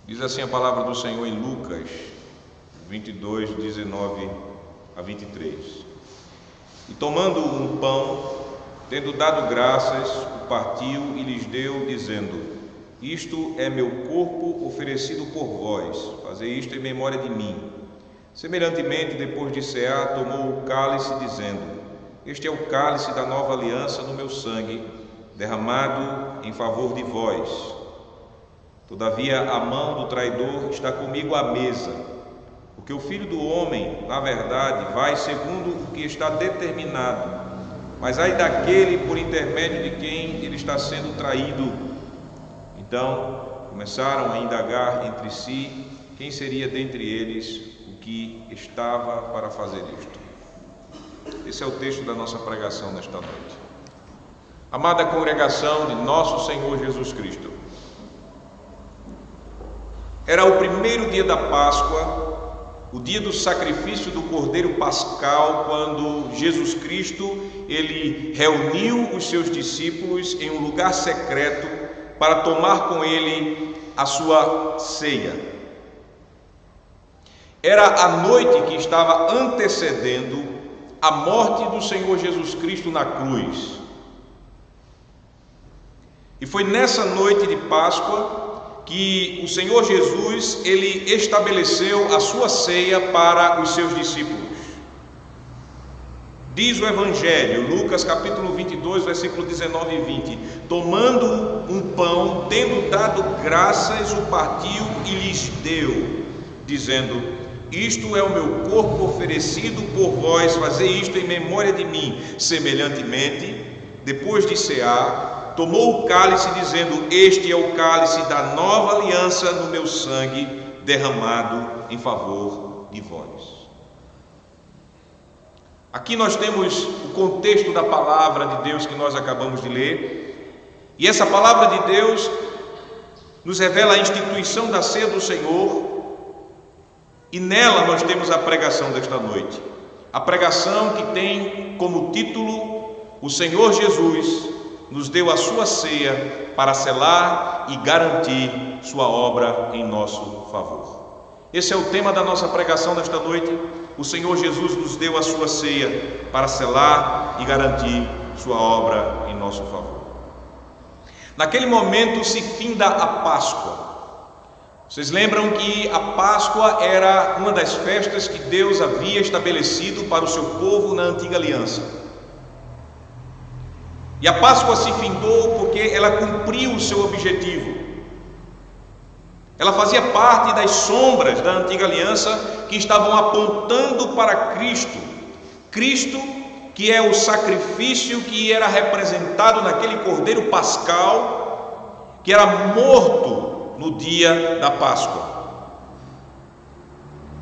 Diz assim a palavra do Senhor em Lucas 22, 19 a 23. E tomando um pão, tendo dado graças, o partiu e lhes deu, dizendo: Isto é meu corpo oferecido por vós, fazei isto em memória de mim. Semelhantemente, depois de cear, tomou o cálice, dizendo: Este é o cálice da nova aliança no meu sangue, derramado em favor de vós. Todavia a mão do traidor está comigo à mesa, porque o Filho do Homem, na verdade, vai segundo o que está determinado, mas ai daquele por intermédio de quem ele está sendo traído. Então começaram a indagar entre si quem seria dentre eles o que estava para fazer isto. Esse é o texto da nossa pregação nesta noite. Amada congregação de nosso Senhor Jesus Cristo, era o primeiro dia da Páscoa, o dia do sacrifício do Cordeiro Pascal, quando Jesus Cristo, ele reuniu os seus discípulos em um lugar secreto para tomar com ele a sua ceia. Era a noite que estava antecedendo a morte do Senhor Jesus Cristo na cruz. E foi nessa noite de Páscoa que o Senhor Jesus, ele estabeleceu a sua ceia para os seus discípulos. Diz o Evangelho, Lucas capítulo 22, versículo 19 e 20: Tomando um pão, tendo dado graças, o partiu e lhes deu, dizendo: Isto é o meu corpo oferecido por vós, fazei isto em memória de mim. Semelhantemente, depois de cear, tomou o cálice, dizendo: Este é o cálice da nova aliança no meu sangue, derramado em favor de vós. Aqui nós temos o contexto da palavra de Deus que nós acabamos de ler, e essa palavra de Deus nos revela a instituição da ceia do Senhor, e nela nós temos a pregação desta noite. A pregação que tem como título: O Senhor Jesus nos deu a sua ceia para selar e garantir sua obra em nosso favor. Esse é o tema da nossa pregação nesta noite. O Senhor Jesus nos deu a sua ceia para selar e garantir sua obra em nosso favor. Naquele momento se finda a Páscoa. Vocês lembram que a Páscoa era uma das festas que Deus havia estabelecido para o seu povo na antiga aliança. E a Páscoa se findou porque ela cumpriu o seu objetivo. Ela fazia parte das sombras da antiga aliança que estavam apontando para Cristo. Cristo, que é o sacrifício que era representado naquele Cordeiro Pascal, que era morto no dia da Páscoa.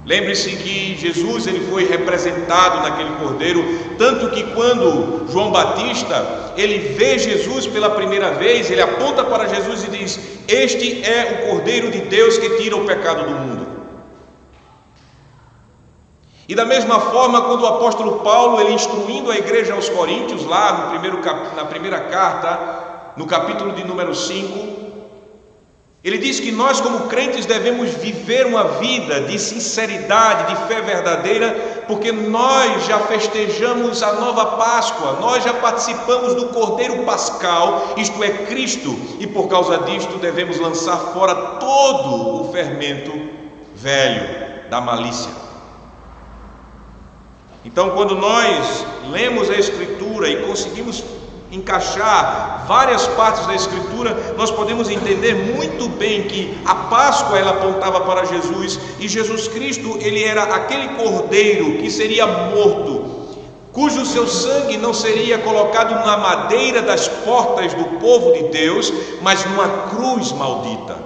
Lembre-se que Jesus, ele foi representado naquele cordeiro, tanto que quando João Batista, ele vê Jesus pela primeira vez, ele aponta para Jesus e diz: Este é o Cordeiro de Deus que tira o pecado do mundo. E da mesma forma, quando o apóstolo Paulo, ele instruindo a igreja aos Coríntios, lá na primeira carta, no capítulo de número 5, ele diz que nós como crentes devemos viver uma vida de sinceridade, de fé verdadeira, porque nós já festejamos a nova Páscoa, nós já participamos do Cordeiro Pascal, isto é Cristo, e por causa disto devemos lançar fora todo o fermento velho da malícia. Então, quando nós lemos a Escritura e conseguimos encaixar várias partes da Escritura, nós podemos entender muito bem que a Páscoa ela apontava para Jesus, e Jesus Cristo, ele era aquele cordeiro que seria morto, cujo seu sangue não seria colocado na madeira das portas do povo de Deus, mas numa cruz maldita,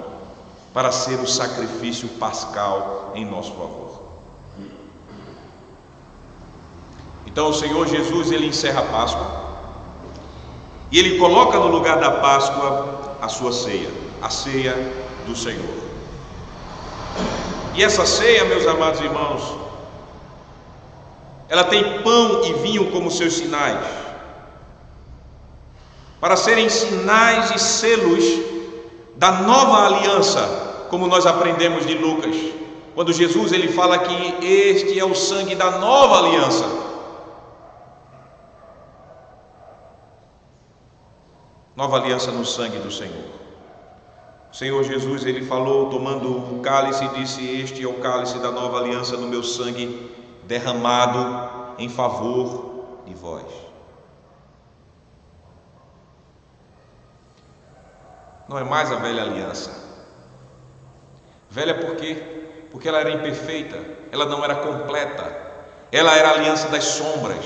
para ser o sacrifício pascal em nosso favor. Então o Senhor Jesus, ele encerra a Páscoa, e ele coloca no lugar da Páscoa a sua ceia, a ceia do Senhor. E essa ceia, meus amados irmãos, ela tem pão e vinho como seus sinais, para serem sinais e selos da nova aliança como nós aprendemos de Lucas, quando Jesus ele fala que este é o sangue da nova aliança. Nova aliança no sangue do Senhor. O Senhor Jesus ele falou, tomando o cálice, e disse: este é o cálice da nova aliança no meu sangue, derramado em favor de vós. Não é mais a velha aliança. Velha por quê? Porque ela era imperfeita, ela não era completa, ela era a aliança das sombras,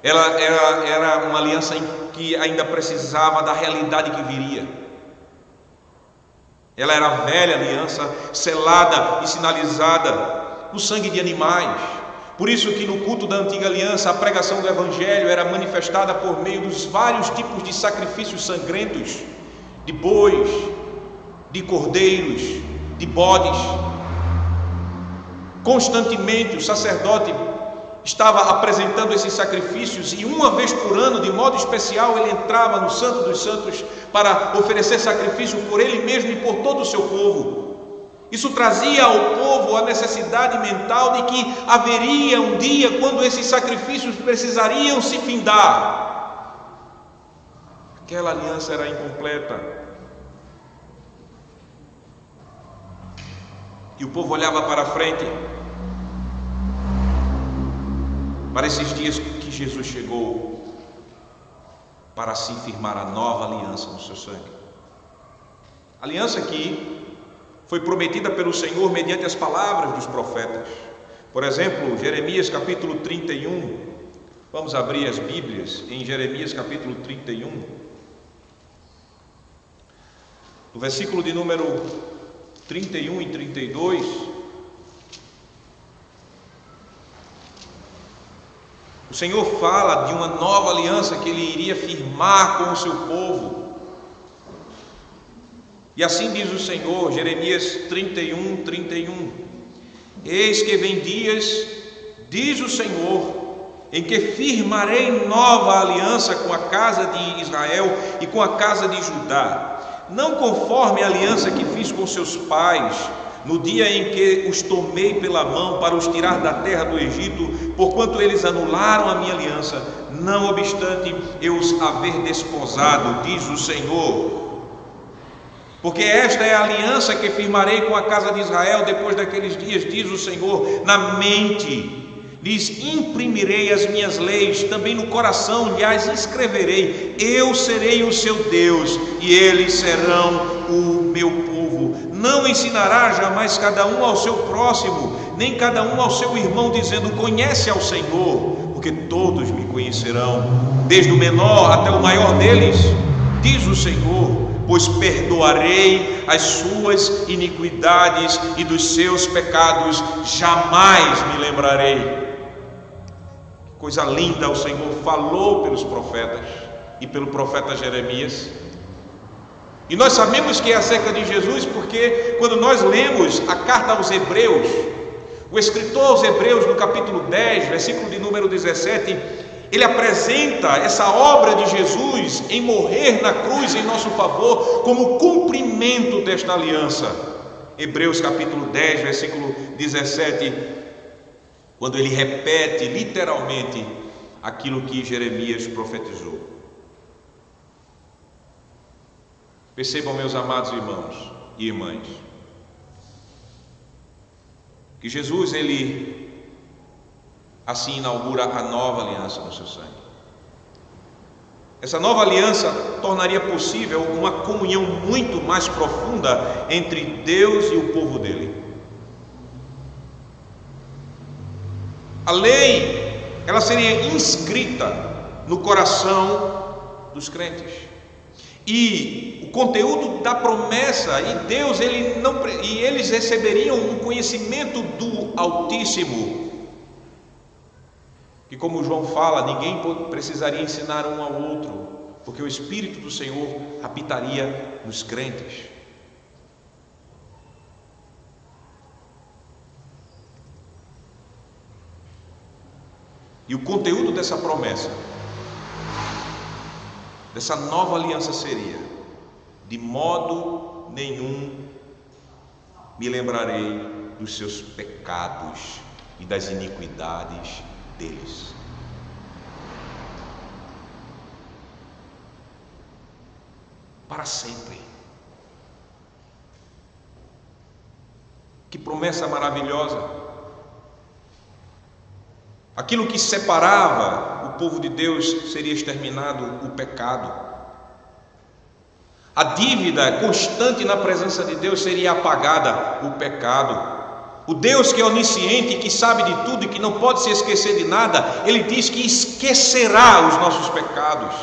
ela era uma aliança que ainda precisava da realidade que viria. Ela era a velha aliança, selada e sinalizada no sangue de animais. Por isso que no culto da antiga aliança, a pregação do Evangelho era manifestada por meio dos vários tipos de sacrifícios sangrentos, de bois, de cordeiros, de bodes. Constantemente o sacerdote estava apresentando esses sacrifícios, e uma vez por ano, de modo especial, ele entrava no Santo dos Santos para oferecer sacrifício por ele mesmo e por todo o seu povo. Isso trazia ao povo a necessidade mental de que haveria um dia quando esses sacrifícios precisariam se findar. Aquela aliança era incompleta. E o povo olhava para frente, para esses dias que Jesus chegou, para assim firmar a nova aliança no seu sangue. Aliança que foi prometida pelo Senhor mediante as palavras dos profetas. Por exemplo, Jeremias capítulo 31. Vamos abrir as Bíblias em Jeremias capítulo 31. No versículo de número 31 e 32. O Senhor fala de uma nova aliança que Ele iria firmar com o seu povo. E assim diz o Senhor, Jeremias 31, 31. Eis que vem dias, diz o Senhor, em que firmarei nova aliança com a casa de Israel e com a casa de Judá, não conforme a aliança que fiz com seus pais, no dia em que os tomei pela mão para os tirar da terra do Egito, porquanto eles anularam a minha aliança, não obstante eu os haver desposado, diz o Senhor. Porque esta é a aliança que firmarei com a casa de Israel depois daqueles dias, diz o Senhor, na mente lhes imprimirei as minhas leis, também no coração lhes escreverei, eu serei o seu Deus, e eles serão o meu povo. Não ensinará jamais cada um ao seu próximo, nem cada um ao seu irmão, dizendo: conhece ao Senhor, porque todos me conhecerão, desde o menor até o maior deles, diz o Senhor, pois perdoarei as suas iniquidades e dos seus pecados jamais me lembrarei. Coisa linda, o Senhor falou pelos profetas e pelo profeta Jeremias. E nós sabemos que é acerca de Jesus, porque quando nós lemos a carta aos Hebreus, o escritor aos Hebreus, no capítulo 10, versículo de número 17, ele apresenta essa obra de Jesus em morrer na cruz em nosso favor, como cumprimento desta aliança. Hebreus capítulo 10, versículo 17, quando ele repete literalmente aquilo que Jeremias profetizou. Percebam, meus amados irmãos e irmãs, que Jesus, ele assim inaugura a nova aliança no seu sangue. Essa nova aliança tornaria possível uma comunhão muito mais profunda entre Deus e o povo dele. A lei, ela seria inscrita no coração dos crentes. E o conteúdo da promessa, e Deus, eles receberiam um conhecimento do Altíssimo, que, como João fala, ninguém precisaria ensinar um ao outro, porque o Espírito do Senhor habitaria nos crentes. E o conteúdo dessa promessa, dessa nova aliança seria: de modo nenhum me lembrarei dos seus pecados e das iniquidades deles. Para sempre. Que promessa maravilhosa! Aquilo que separava o povo de Deus seria exterminado, o pecado. A dívida constante na presença de Deus seria apagada, o pecado. O Deus que é onisciente, que sabe de tudo e que não pode se esquecer de nada, Ele diz que esquecerá os nossos pecados.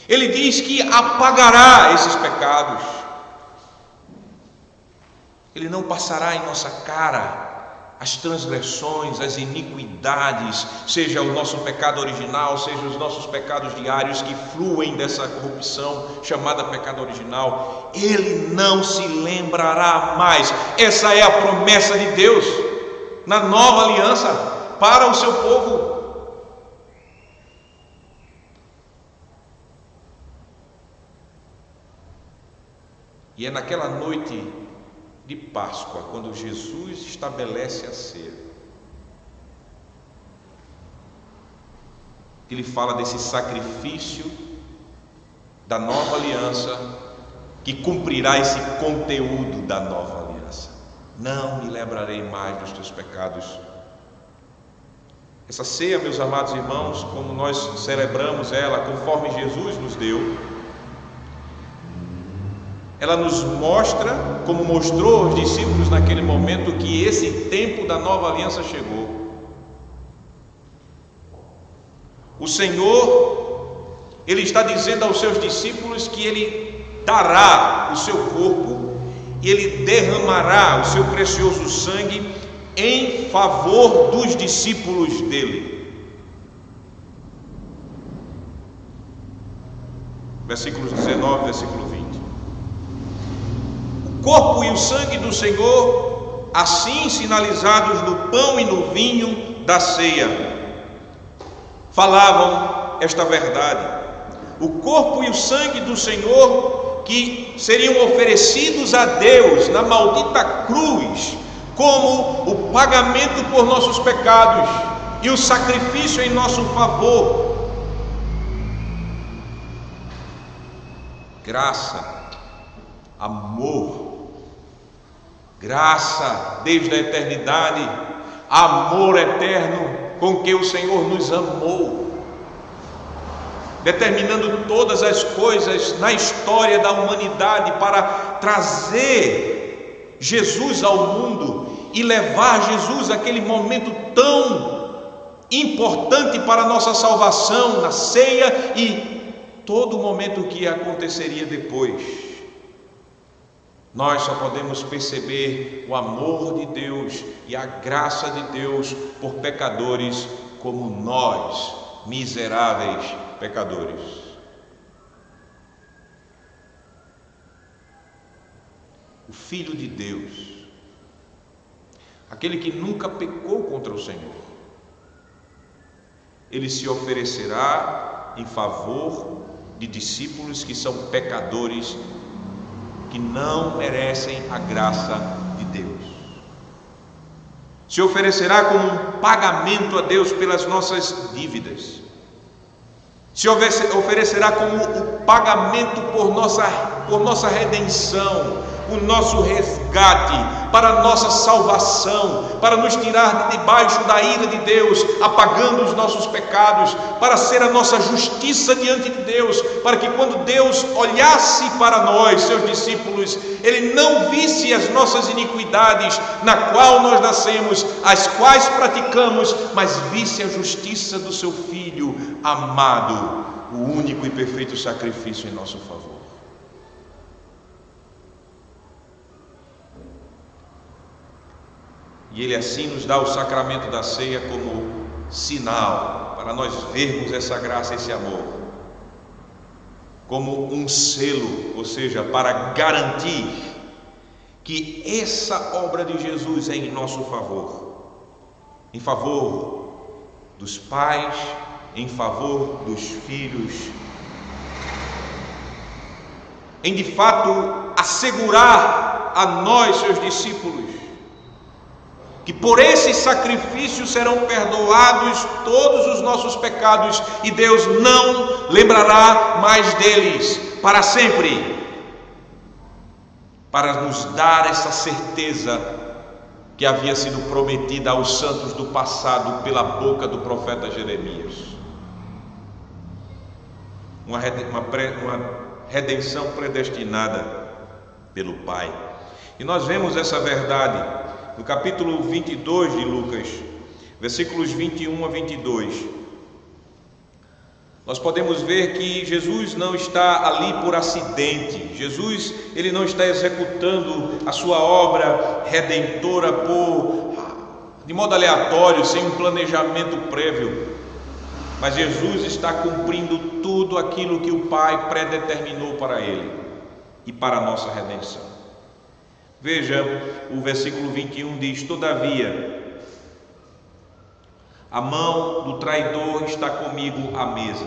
Ele diz que apagará esses pecados. Ele não passará em nossa cara as transgressões, as iniquidades, seja o nosso pecado original, seja os nossos pecados diários que fluem dessa corrupção chamada pecado original. Ele não se lembrará mais. Essa é a promessa de Deus na nova aliança para o seu povo. E é naquela noite de Páscoa, quando Jesus estabelece a ceia, ele fala desse sacrifício da nova aliança que cumprirá esse conteúdo da nova aliança. Não me lembrarei mais dos teus pecados. Essa ceia, meus amados irmãos, como nós celebramos ela conforme Jesus nos deu, ela nos mostra, como mostrou aos discípulos naquele momento, que esse tempo da nova aliança chegou. O Senhor, Ele está dizendo aos seus discípulos que Ele dará o seu corpo e Ele derramará o seu precioso sangue em favor dos discípulos dele. Versículos 19, versículo 20. O corpo e o sangue do Senhor, assim sinalizados no pão e no vinho da ceia, falavam esta verdade. O corpo e o sangue do Senhor que seriam oferecidos a Deus na maldita cruz, como o pagamento por nossos pecados e o sacrifício em nosso favor. Graça, amor, graça desde a eternidade, amor eterno com que o Senhor nos amou, determinando todas as coisas na história da humanidade para trazer Jesus ao mundo e levar Jesus àquele momento tão importante para a nossa salvação, na ceia e todo o momento que aconteceria depois. Nós só podemos perceber o amor de Deus e a graça de Deus por pecadores como nós, miseráveis pecadores. O Filho de Deus, aquele que nunca pecou contra o Senhor, ele se oferecerá em favor de discípulos que são pecadores, que não merecem a graça de Deus. Se oferecerá como um pagamento a Deus pelas nossas dívidas. Se oferecerá como o pagamento por nossa redenção, o nosso resgate, para a nossa salvação, para nos tirar de debaixo da ira de Deus, apagando os nossos pecados, para ser a nossa justiça diante de Deus, para que quando Deus olhasse para nós, seus discípulos, Ele não visse as nossas iniquidades, na qual nós nascemos, as quais praticamos, mas visse a justiça do seu Filho amado, o único e perfeito sacrifício em nosso favor. E Ele assim nos dá o sacramento da ceia como sinal, para nós vermos essa graça, esse amor, como um selo, ou seja, para garantir que essa obra de Jesus é em nosso favor, em favor dos pais, em favor dos filhos, em de fato assegurar a nós, seus discípulos, que por esse sacrifício serão perdoados todos os nossos pecados e Deus não lembrará mais deles para sempre, para nos dar essa certeza que havia sido prometida aos santos do passado pela boca do profeta Jeremias. Uma redenção predestinada pelo Pai. E nós vemos essa verdade no capítulo 22 de Lucas, versículos 21 a 22. Nós podemos ver que Jesus não está ali por acidente. Jesus, ele não está executando a sua obra redentora de modo aleatório, sem um planejamento prévio. Mas Jesus está cumprindo tudo aquilo que o Pai predeterminou para ele e para a nossa redenção. Veja, o versículo 21 diz: todavia, a mão do traidor está comigo à mesa.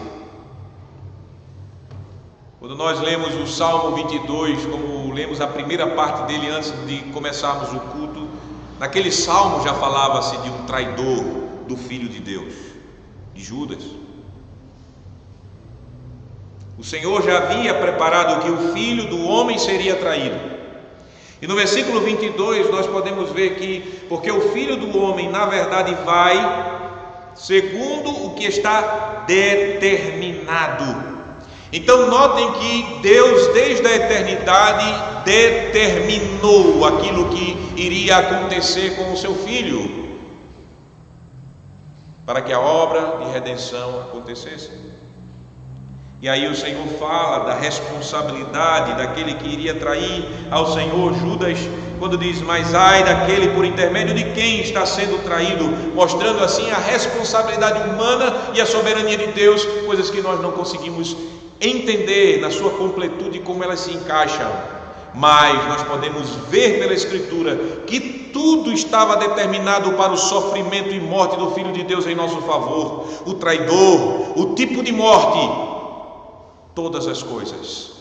Quando nós lemos o Salmo 22, como lemos a primeira parte dele antes de começarmos o culto, naquele salmo já falava-se de um traidor do Filho de Deus, de Judas. O Senhor já havia preparado que o Filho do homem seria traído. E no versículo 22 nós podemos ver que, porque o Filho do homem na verdade vai segundo o que está determinado. Então notem que Deus desde a eternidade determinou aquilo que iria acontecer com o seu Filho, para que a obra de redenção acontecesse. E aí o Senhor fala da responsabilidade daquele que iria trair ao Senhor, Judas, quando diz: mas ai daquele por intermédio de quem está sendo traído, mostrando assim a responsabilidade humana e a soberania de Deus, coisas que nós não conseguimos entender na sua completude como elas se encaixam. Mas nós podemos ver pela Escritura que tudo estava determinado para o sofrimento e morte do Filho de Deus em nosso favor. O traidor, o tipo de morte, todas as coisas.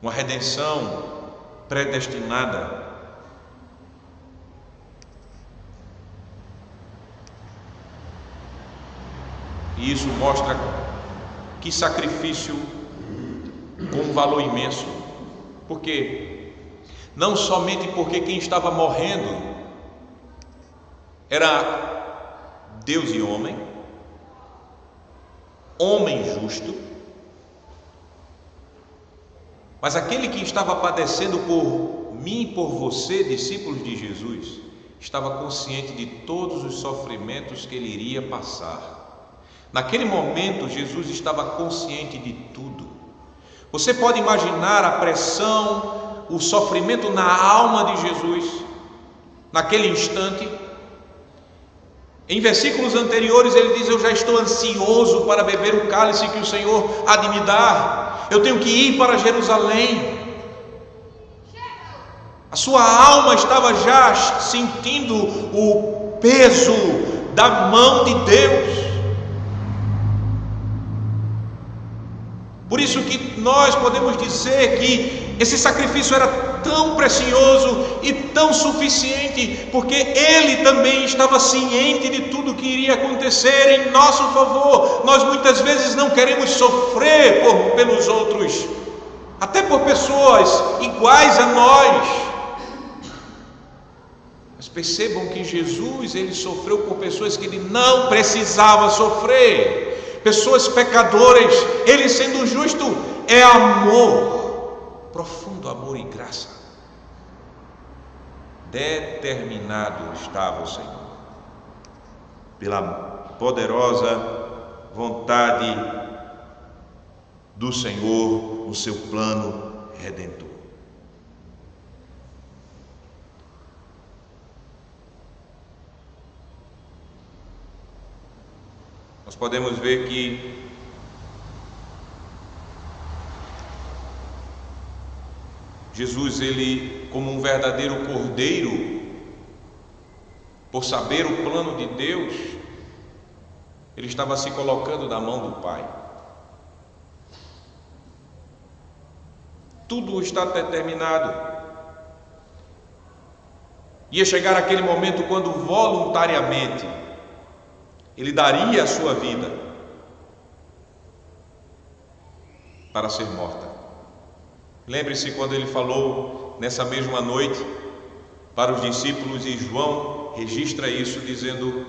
Uma redenção predestinada. E isso mostra que sacrifício com um valor imenso. Por quê? Não somente porque quem estava morrendo era Deus e homem justo, mas aquele que estava padecendo por mim e por você, discípulos de Jesus, estava consciente de todos os sofrimentos que ele iria passar. Naquele momento, Jesus estava consciente de tudo. Você pode imaginar a pressão, o sofrimento na alma de Jesus, naquele instante. Em versículos anteriores ele diz: eu já estou ansioso para beber o cálice que o Senhor há de me dar. Eu tenho que ir para Jerusalém. A sua alma estava já sentindo o peso da mão de Deus. Por isso que nós podemos dizer que esse sacrifício era tão precioso e tão suficiente, porque ele também estava ciente de tudo que iria acontecer em nosso favor. Nós muitas vezes não queremos sofrer pelos outros, até por pessoas iguais a nós. Mas percebam que Jesus, ele sofreu por pessoas que ele não precisava sofrer. Pessoas pecadoras. Ele sendo justo é amor, profundo amor e graça. Determinado estava o Senhor, pela poderosa vontade do Senhor, o seu plano redentor. Nós podemos ver que Jesus, ele, como um verdadeiro cordeiro, por saber o plano de Deus, ele estava se colocando na mão do Pai. Tudo está determinado. Ia chegar aquele momento quando voluntariamente ele daria a sua vida para ser morta. Lembre-se quando ele falou nessa mesma noite para os discípulos, e João registra isso dizendo,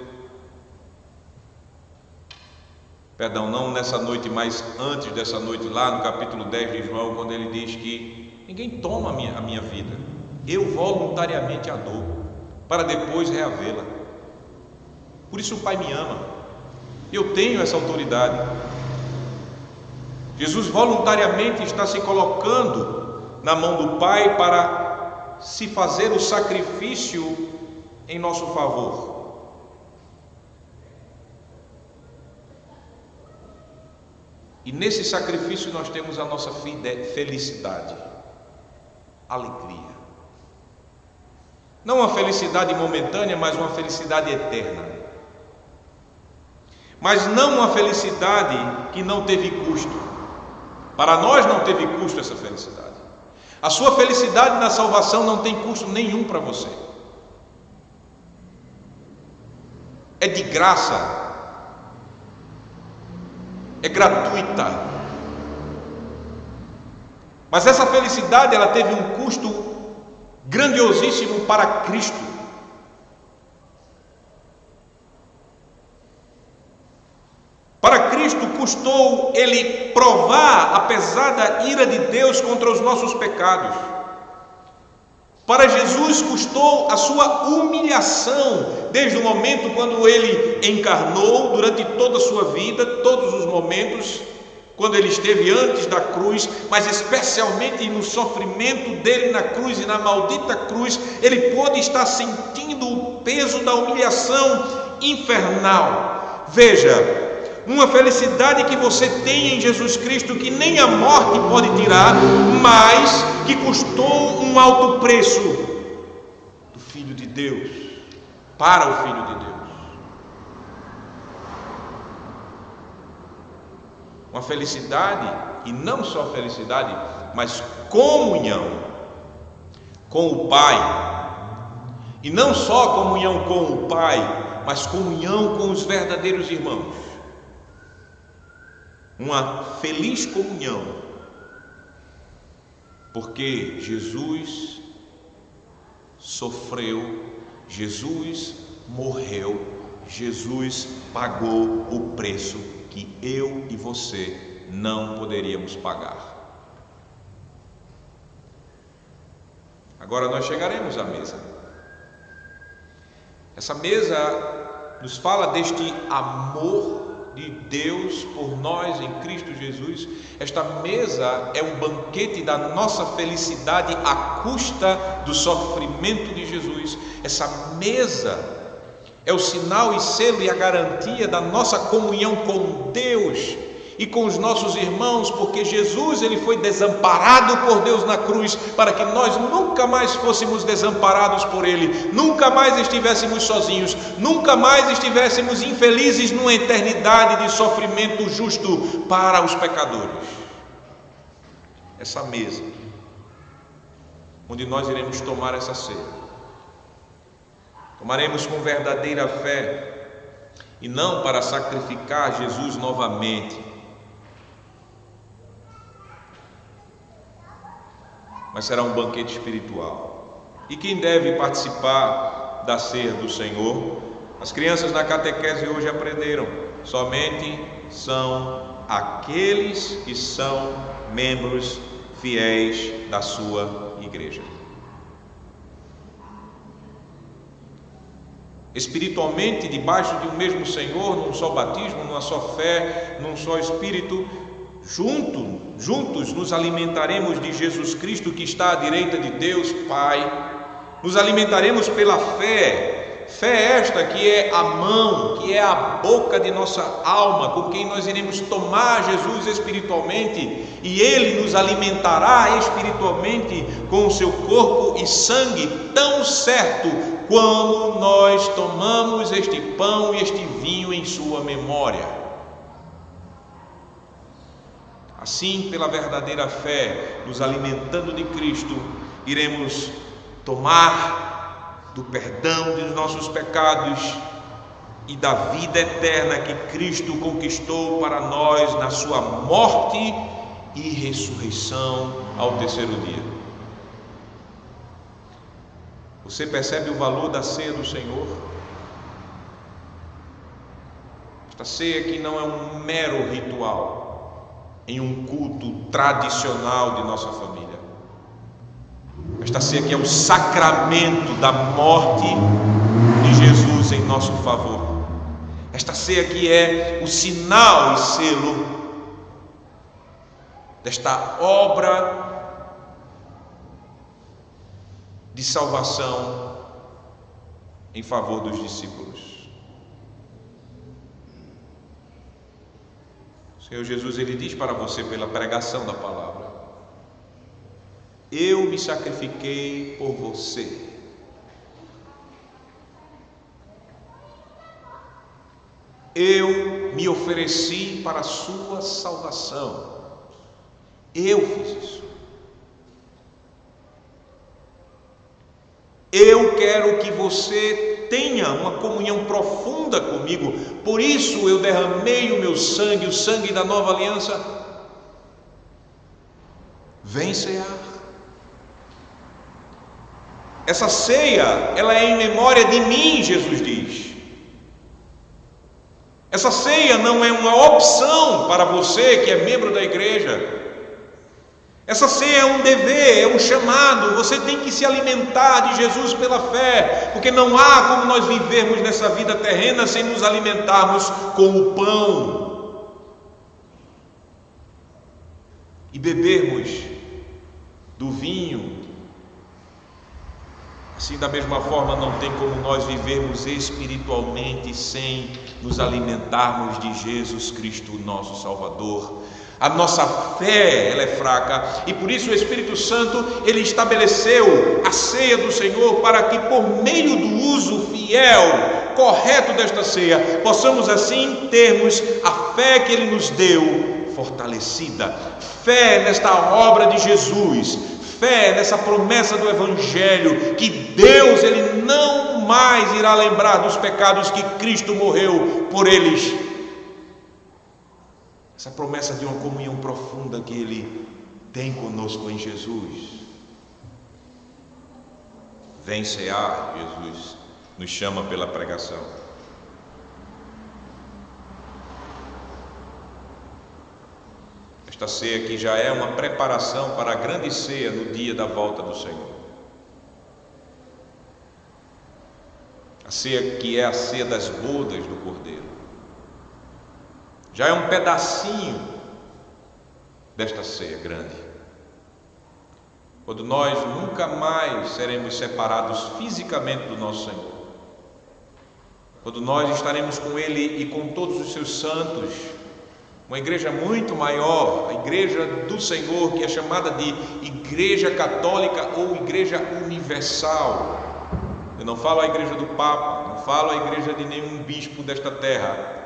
perdão, não nessa noite, mas antes dessa noite, lá no capítulo 10 de João, quando ele diz que ninguém toma a minha vida, eu voluntariamente a dou, para depois reavê-la. Por isso o Pai me ama, eu tenho essa autoridade. Jesus voluntariamente está se colocando na mão do Pai para se fazer o sacrifício em nosso favor. E nesse sacrifício nós temos a nossa felicidade, alegria. Não uma felicidade momentânea, mas uma felicidade eterna. Mas não uma felicidade que não teve custo. Para nós não teve custo essa felicidade. A sua felicidade na salvação não tem custo nenhum para você. É de graça. É gratuita. Mas essa felicidade, ela teve um custo grandiosíssimo para Cristo. Para Cristo custou ele provar a pesada ira de Deus contra os nossos pecados. Para Jesus custou a sua humilhação, desde o momento quando ele encarnou, durante toda a sua vida, todos os momentos, quando ele esteve antes da cruz, mas especialmente no sofrimento dele na cruz e na maldita cruz, ele pôde estar sentindo o peso da humilhação infernal. Veja, uma felicidade que você tem em Jesus Cristo, que nem a morte pode tirar, mas que custou um alto preço do Filho de Deus, para o Filho de Deus. Uma felicidade, e não só felicidade, mas comunhão com o Pai. E não só comunhão com o Pai, mas comunhão com os verdadeiros irmãos. Uma feliz comunhão, porque Jesus sofreu, Jesus morreu, Jesus pagou o preço que eu e você não poderíamos pagar. Agora nós chegaremos à mesa. Essa mesa nos fala deste amor de Deus por nós em Cristo Jesus. Esta mesa é um banquete da nossa felicidade à custa do sofrimento de Jesus. Essa mesa é o sinal e selo e a garantia da nossa comunhão com Deus e com os nossos irmãos, porque Jesus, ele foi desamparado por Deus na cruz, para que nós nunca mais fôssemos desamparados por Ele, nunca mais estivéssemos sozinhos, nunca mais estivéssemos infelizes numa eternidade de sofrimento justo para os pecadores. Essa mesa, onde nós iremos tomar essa ceia, tomaremos com verdadeira fé, e não para sacrificar Jesus novamente, mas será um banquete espiritual. E quem deve participar da ceia do Senhor? As crianças na catequese hoje aprenderam, somente são aqueles que são membros fiéis da sua igreja. Espiritualmente, debaixo de um mesmo Senhor, num só batismo, numa só fé, num só Espírito, juntos nos alimentaremos de Jesus Cristo, que está à direita de Deus Pai. Nos alimentaremos pela fé, fé esta que é a mão, que é a boca de nossa alma, com quem nós iremos tomar Jesus espiritualmente, e Ele nos alimentará espiritualmente com o seu corpo e sangue, tão certo como nós tomamos este pão e este vinho em sua memória. A Assim, pela verdadeira fé, nos alimentando de Cristo, iremos tomar do perdão dos nossos pecados e da vida eterna que Cristo conquistou para nós na sua morte e ressurreição ao terceiro dia. Você percebe o valor da ceia do Senhor? Esta ceia aqui não é um mero ritual em um culto tradicional de nossa família. Esta ceia aqui é o sacramento da morte de Jesus em nosso favor. Esta ceia aqui é o sinal e selo desta obra de salvação em favor dos discípulos. O Senhor Jesus, Ele diz para você pela pregação da palavra: eu me sacrifiquei por você. Eu me ofereci para a sua salvação. Eu fiz isso. Eu quero que você tenha uma comunhão profunda comigo. Por isso eu derramei o meu sangue, o sangue da nova aliança. Vem cear. Essa ceia, ela é em memória de mim, Jesus diz. Essa ceia não é uma opção para você que é membro da igreja. Essa ceia é um dever, é um chamado. Você tem que se alimentar de Jesus pela fé, porque não há como nós vivermos nessa vida terrena sem nos alimentarmos com o pão e bebermos do vinho. Assim, da mesma forma, não tem como nós vivermos espiritualmente sem nos alimentarmos de Jesus Cristo, nosso Salvador. A nossa fé, ela é fraca, e por isso o Espírito Santo, ele estabeleceu a ceia do Senhor para que, por meio do uso fiel, correto desta ceia, possamos assim termos a fé que ele nos deu fortalecida, fé nesta obra de Jesus, fé nessa promessa do Evangelho, que Deus, ele não mais irá lembrar dos pecados que Cristo morreu por eles. Essa promessa de uma comunhão profunda que Ele tem conosco em Jesus. Vem cear, Jesus nos chama pela pregação. Esta ceia aqui já é uma preparação para a grande ceia no dia da volta do Senhor. A ceia que é a ceia das bodas do Cordeiro. Já é um pedacinho desta ceia grande. Quando nós nunca mais seremos separados fisicamente do nosso Senhor. Quando nós estaremos com Ele e com todos os seus santos, uma igreja muito maior, a igreja do Senhor, que é chamada de Igreja Católica ou Igreja Universal. Eu não falo a igreja do Papa, não falo a igreja de nenhum bispo desta terra,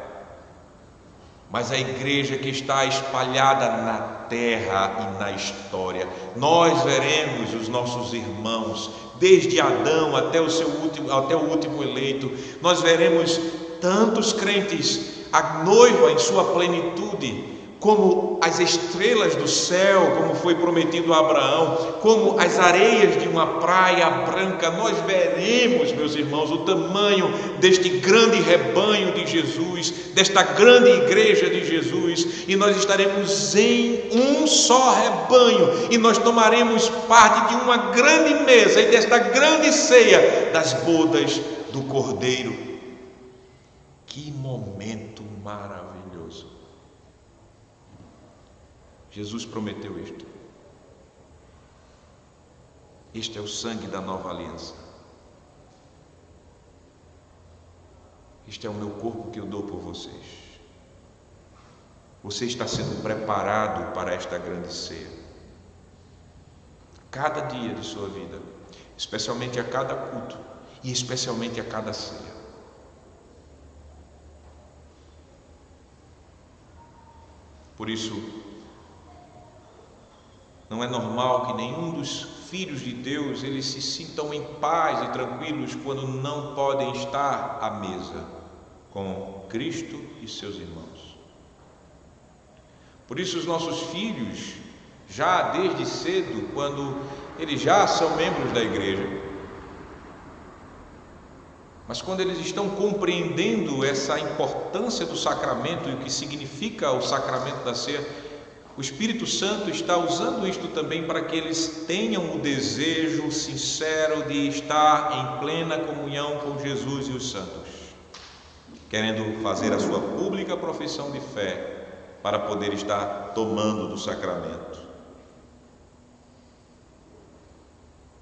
mas a igreja que está espalhada na terra e na história. Nós veremos os nossos irmãos, desde Adão até o último eleito. Nós veremos tantos crentes, a noiva em sua plenitude, como as estrelas do céu, como foi prometido a Abraão, como as areias de uma praia branca. Nós veremos, meus irmãos, o tamanho deste grande rebanho de Jesus, desta grande igreja de Jesus, e nós estaremos em um só rebanho, e nós tomaremos parte de uma grande mesa e desta grande ceia das bodas do Cordeiro. Que momento maravilhoso! Jesus prometeu isto. Este é o sangue da nova aliança. Este é o meu corpo que eu dou por vocês. Você está sendo preparado para esta grande ceia. Cada dia de sua vida, especialmente a cada culto e especialmente a cada ceia. Por isso, Não é normal que nenhum dos filhos de Deus eles se sintam em paz e tranquilos quando não podem estar à mesa com Cristo e seus irmãos. Por isso os nossos filhos, já desde cedo, quando eles já são membros da igreja, mas quando eles estão compreendendo essa importância do sacramento e o que significa o sacramento da ceia, o Espírito Santo está usando isto também para que eles tenham o desejo sincero de estar em plena comunhão com Jesus e os santos, querendo fazer a sua pública profissão de fé para poder estar tomando do sacramento.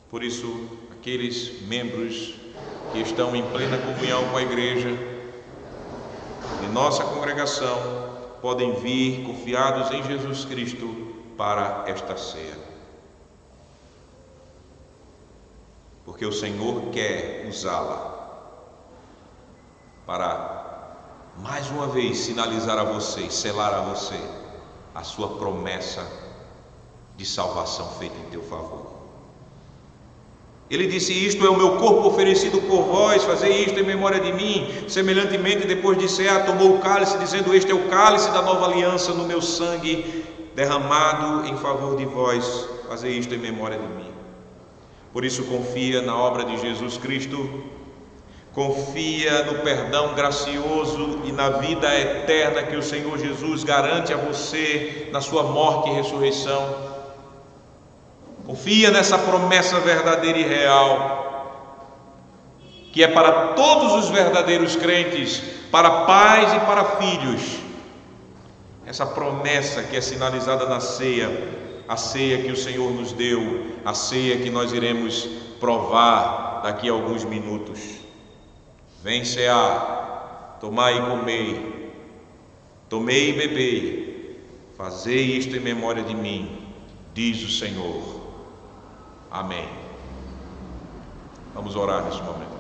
Por isso, aqueles membros que estão em plena comunhão com a igreja, em nossa congregação, podem vir confiados em Jesus Cristo para esta ceia. Porque o Senhor quer usá-la para mais uma vez sinalizar a você e selar a você a sua promessa de salvação feita em teu favor. Ele disse: isto é o meu corpo oferecido por vós, fazei isto em memória de mim. Semelhantemente, depois de cear, tomou o cálice, dizendo: este é o cálice da nova aliança no meu sangue, derramado em favor de vós, fazei isto em memória de mim. Por isso confia na obra de Jesus Cristo, confia no perdão gracioso e na vida eterna que o Senhor Jesus garante a você na sua morte e ressurreição. Confia nessa promessa verdadeira e real, que é para todos os verdadeiros crentes, para pais e para filhos. Essa promessa que é sinalizada na ceia, a ceia que o Senhor nos deu, a ceia que nós iremos provar daqui a alguns minutos. Vem cear, tomai e comei, tomei e bebei, fazei isto em memória de mim, diz o Senhor. Amém. Vamos orar nesse momento.